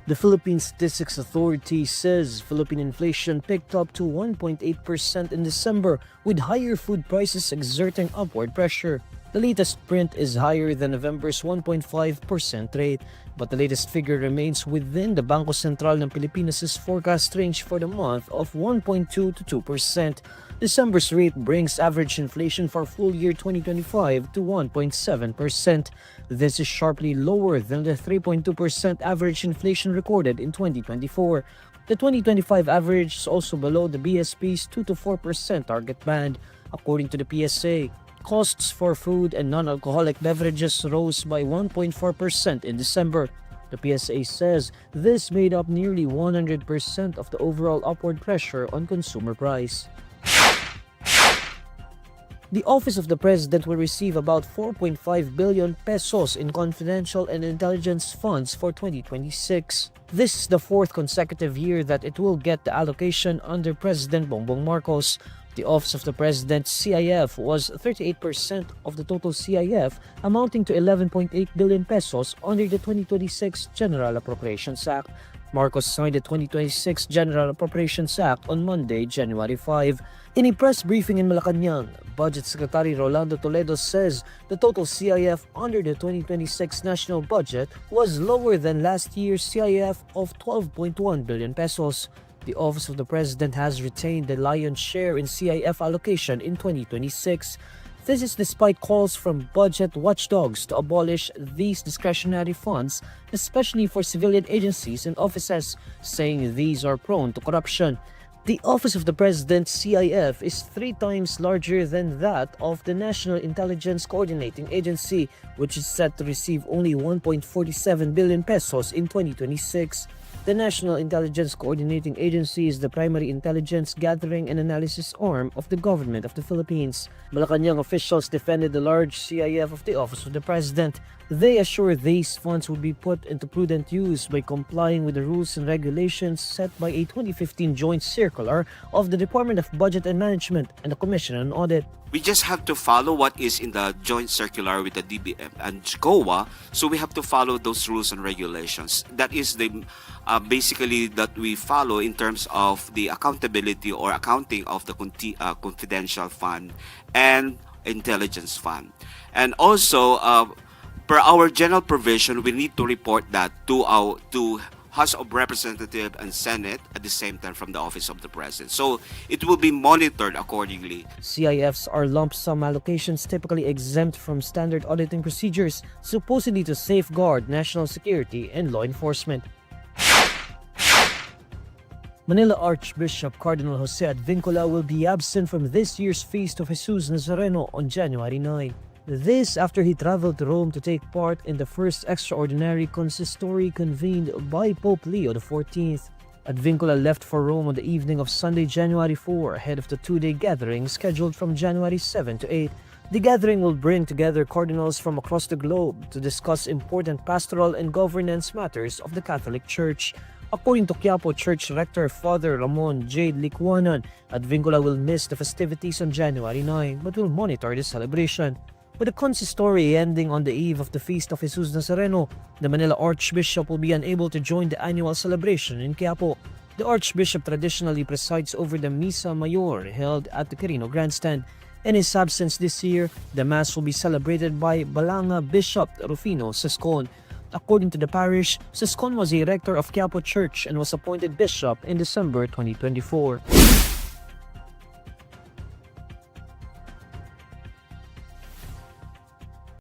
The Philippine Statistics Authority says Philippine inflation picked up to 1.8% in December, with higher food prices exerting upward pressure. The latest print is higher than November's 1.5% rate, but the latest figure remains within the Bangko Sentral ng Pilipinas' forecast range for the month of 1.2 to 2%. December's rate brings average inflation for full year 2025 to 1.7%. This is sharply lower than the 3.2% average inflation recorded in 2024. The 2025 average is also below the BSP's 2 to 4% target band. According to the PSA, costs for food and non-alcoholic beverages rose by 1.4% in December. The PSA says this made up nearly 100% of the overall upward pressure on consumer price. The Office of the President will receive about 4.5 billion pesos in confidential and intelligence funds for 2026. This is the fourth consecutive year that it will get the allocation under President Bongbong Marcos. The Office of the President CIF was 38% of the total CIF, amounting to 11.8 billion pesos under the 2026 General Appropriations Act. Marcos signed the 2026 General Appropriations Act on Monday, January 5. In a press briefing in Malacanang, Budget Secretary Rolando Toledo says the total CIF under the 2026 national budget was lower than last year's CIF of 12.1 billion pesos. The Office of the President has retained the lion's share in CIF allocation in 2026. This is despite calls from budget watchdogs to abolish these discretionary funds, especially for civilian agencies and offices, saying these are prone to corruption. The Office of the President CIF is 3 times larger than that of the National Intelligence Coordinating Agency, which is set to receive only 1.47 billion pesos in 2026. The National Intelligence Coordinating Agency is the primary intelligence gathering and analysis arm of the government of the Philippines. Malacanang officials defended the large CIF of the Office of the President. They assure these funds will be put into prudent use by complying with the rules and regulations set by a 2015 joint circular of the Department of Budget and Management and the Commission on Audit. We just have to follow what is in the joint circular with the DBM and GOA, so we have to follow those rules and regulations. That is the basically that we follow in terms of the accountability or accounting of the confidential fund and intelligence fund. And also, per our general provision, we need to report that to House of Representatives and Senate at the same time from the Office of the President. So it will be monitored accordingly. CIFs are lump sum allocations typically exempt from standard auditing procedures, supposedly to safeguard national security and law enforcement. Manila Archbishop Cardinal Jose Advincula will be absent from this year's Feast of Jesus Nazareno on January 9. This after he traveled to Rome to take part in the first extraordinary consistory convened by Pope Leo XIV. Advincula left for Rome on the evening of Sunday, January 4, ahead of the 2-day gathering scheduled from January 7 to 8. The gathering will bring together cardinals from across the globe to discuss important pastoral and governance matters of the Catholic Church. According to Quiapo Church Rector Father Ramon J. Licuanan, Advincula will miss the festivities on January 9 but will monitor the celebration. With the consistory ending on the eve of the Feast of Jesus Nazareno, the Manila Archbishop will be unable to join the annual celebration in Quiapo. The Archbishop traditionally presides over the Misa Mayor held at the Quirino Grandstand. In his absence this year, the Mass will be celebrated by Balanga Bishop Rufino Sescon. According to the parish, Sescon was a rector of Quiapo Church and was appointed bishop in December 2024.